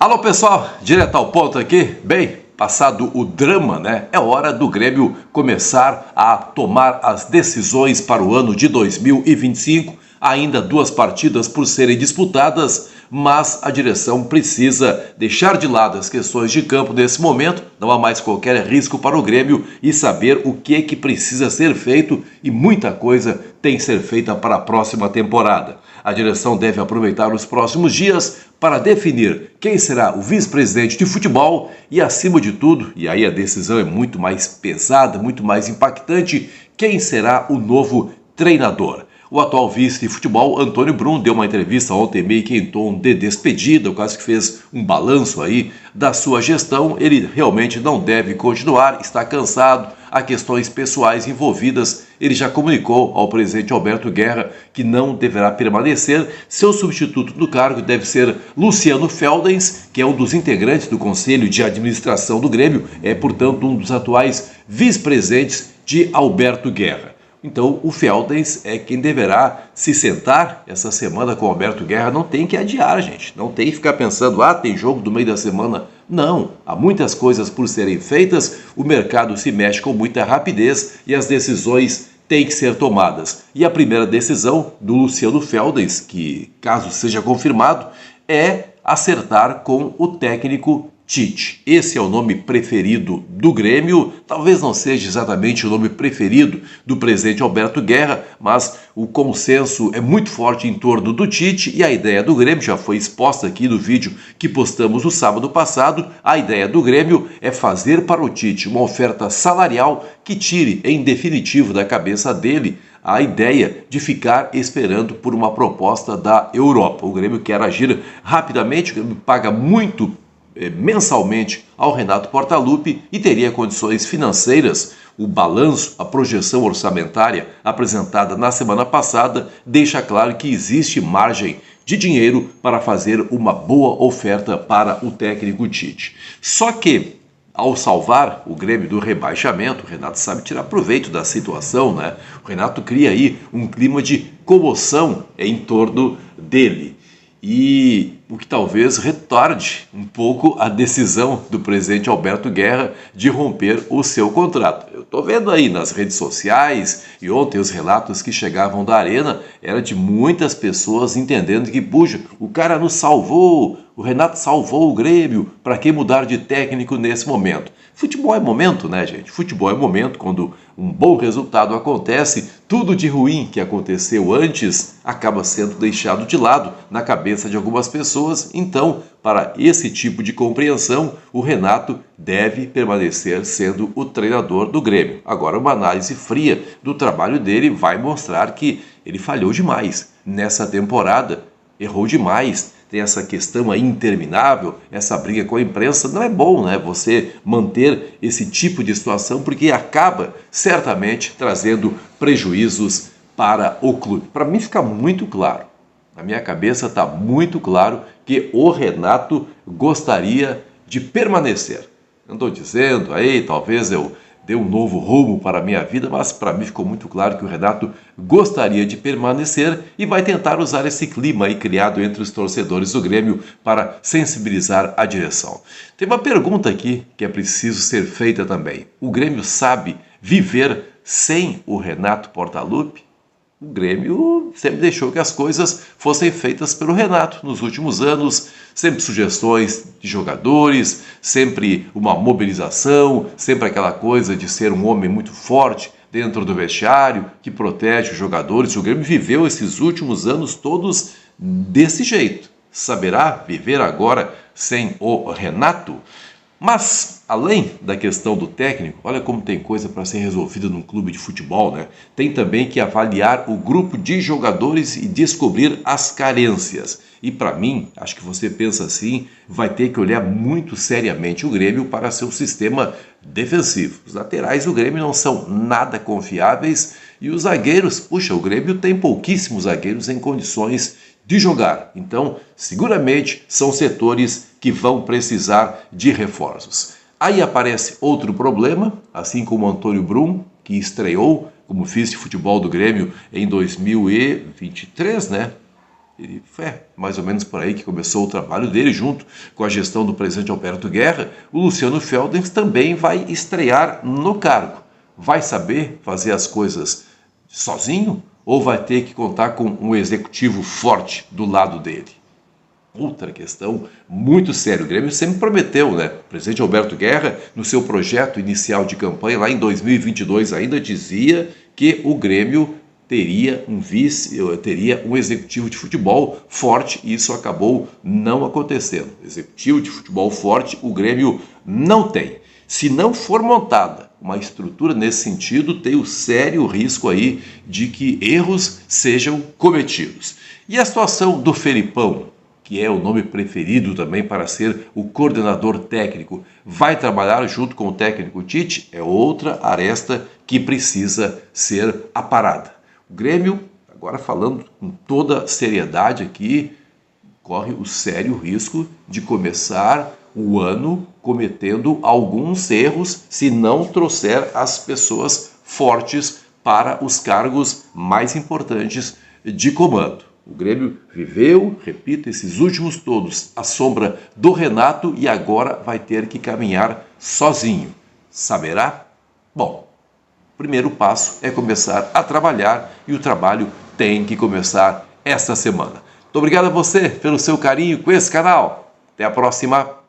Alô pessoal, direto ao ponto aqui. Bem, passado o drama, né? É hora do Grêmio começar a tomar as decisões para o ano de 2025. Ainda 2 partidas por serem disputadas, mas a direção precisa deixar de lado as questões de campo nesse momento. Não há mais qualquer risco para o Grêmio e saber o que precisa ser feito, e muita coisa tem que ser feita para a próxima temporada. A direção deve aproveitar os próximos dias para definir quem será o vice-presidente de futebol e, acima de tudo, e aí a decisão é muito mais pesada, muito mais impactante, quem será o novo treinador. O atual vice de futebol, Antônio Brum, deu uma entrevista ontem meio que em tom de despedida, quase que fez um balanço aí da sua gestão. Ele realmente não deve continuar, está cansado, há questões pessoais envolvidas. Ele já comunicou ao presidente Alberto Guerra que não deverá permanecer. Seu substituto no cargo deve ser Luciano Feldens, que é um dos integrantes do Conselho de Administração do Grêmio, é, portanto, um dos atuais vice-presidentes de Alberto Guerra. Então, o Feldens é quem deverá se sentar essa semana com o Alberto Guerra. Não tem que adiar, gente. Não tem que ficar pensando, tem jogo do meio da semana. Não, há muitas coisas por serem feitas, o mercado se mexe com muita rapidez e as decisões têm que ser tomadas. E a primeira decisão do Luciano Feldens, que, caso seja confirmado, é acertar com o técnico Tite. Esse é o nome preferido do Grêmio, talvez não seja exatamente o nome preferido do presidente Alberto Guerra, mas o consenso é muito forte em torno do Tite e a ideia do Grêmio já foi exposta aqui no vídeo que postamos no sábado passado. A ideia do Grêmio é fazer para o Tite uma oferta salarial que tire em definitivo da cabeça dele a ideia de ficar esperando por uma proposta da Europa. O Grêmio quer agir rapidamente, o Grêmio paga muito mensalmente ao Renato Portaluppi e teria condições financeiras. O balanço, a projeção orçamentária apresentada na semana passada deixa claro que existe margem de dinheiro para fazer uma boa oferta para o técnico Tite. Só que, ao salvar o Grêmio do rebaixamento, o Renato sabe tirar proveito da situação, né? O Renato cria aí um clima de comoção em torno dele. E o que talvez retarde um pouco a decisão do presidente Alberto Guerra de romper o seu contrato. Eu estou vendo aí nas redes sociais e ontem os relatos que chegavam da Arena era de muitas pessoas entendendo que, puxa, o cara nos salvou, o Renato salvou o Grêmio, para que mudar de técnico nesse momento? Futebol é momento, né, gente? Futebol é momento. Quando um bom resultado acontece, tudo de ruim que aconteceu antes acaba sendo deixado de lado na cabeça de algumas pessoas. Então, para esse tipo de compreensão, o Renato deve permanecer sendo o treinador do Grêmio. Agora, uma análise fria do trabalho dele vai mostrar que ele falhou demais nessa temporada, errou demais. Tem essa questão aí interminável, essa briga com a imprensa. Não é bom, né, você manter esse tipo de situação, porque acaba certamente trazendo prejuízos para o clube. Para mim fica muito claro, na minha cabeça está muito claro que o Renato gostaria de permanecer. Não estou dizendo aí, talvez eu dê um novo rumo para a minha vida, mas para mim ficou muito claro que o Renato gostaria de permanecer e vai tentar usar esse clima aí criado entre os torcedores do Grêmio para sensibilizar a direção. Tem uma pergunta aqui que é preciso ser feita também. O Grêmio sabe viver sem o Renato Portaluppi? O Grêmio sempre deixou que as coisas fossem feitas pelo Renato nos últimos anos, sempre sugestões de jogadores, sempre uma mobilização, sempre aquela coisa de ser um homem muito forte dentro do vestiário, que protege os jogadores. O Grêmio viveu esses últimos anos todos desse jeito. Saberá viver agora sem o Renato? Mas, além da questão do técnico, olha como tem coisa para ser resolvida num clube de futebol, né? Tem também que avaliar o grupo de jogadores e descobrir as carências. E para mim, acho que você pensa assim, vai ter que olhar muito seriamente o Grêmio para seu sistema defensivo. Os laterais do Grêmio não são nada confiáveis e os zagueiros, puxa, o Grêmio tem pouquíssimos zagueiros em condições de jogar. Então, seguramente são setores que vão precisar de reforços. Aí aparece outro problema, assim como o Antônio Brum, que estreou como vice de futebol do Grêmio em 2023, né? Ele foi mais ou menos por aí que começou o trabalho dele, junto com a gestão do presidente Alberto Guerra. O Luciano Feldens também vai estrear no cargo. Vai saber fazer as coisas sozinho ou vai ter que contar com um executivo forte do lado dele? Outra questão muito séria. O Grêmio sempre prometeu, né? O presidente Alberto Guerra, no seu projeto inicial de campanha, lá em 2022, ainda dizia que o Grêmio teria um vice, teria um executivo de futebol forte, e isso acabou não acontecendo. Executivo de futebol forte o Grêmio não tem. Se não for montada uma estrutura nesse sentido, tem o sério risco aí de que erros sejam cometidos. E a situação do Felipão, que é o nome preferido também para ser o coordenador técnico, vai trabalhar junto com o técnico Tite? É outra aresta que precisa ser aparada. O Grêmio, agora falando com toda seriedade aqui, corre o sério risco de começar o ano cometendo alguns erros se não trouxer as pessoas fortes para os cargos mais importantes de comando. O Grêmio viveu, repito, esses últimos todos à sombra do Renato e agora vai ter que caminhar sozinho. Saberá? Bom, o primeiro passo é começar a trabalhar e o trabalho tem que começar esta semana. Muito obrigado a você pelo seu carinho com esse canal. Até a próxima.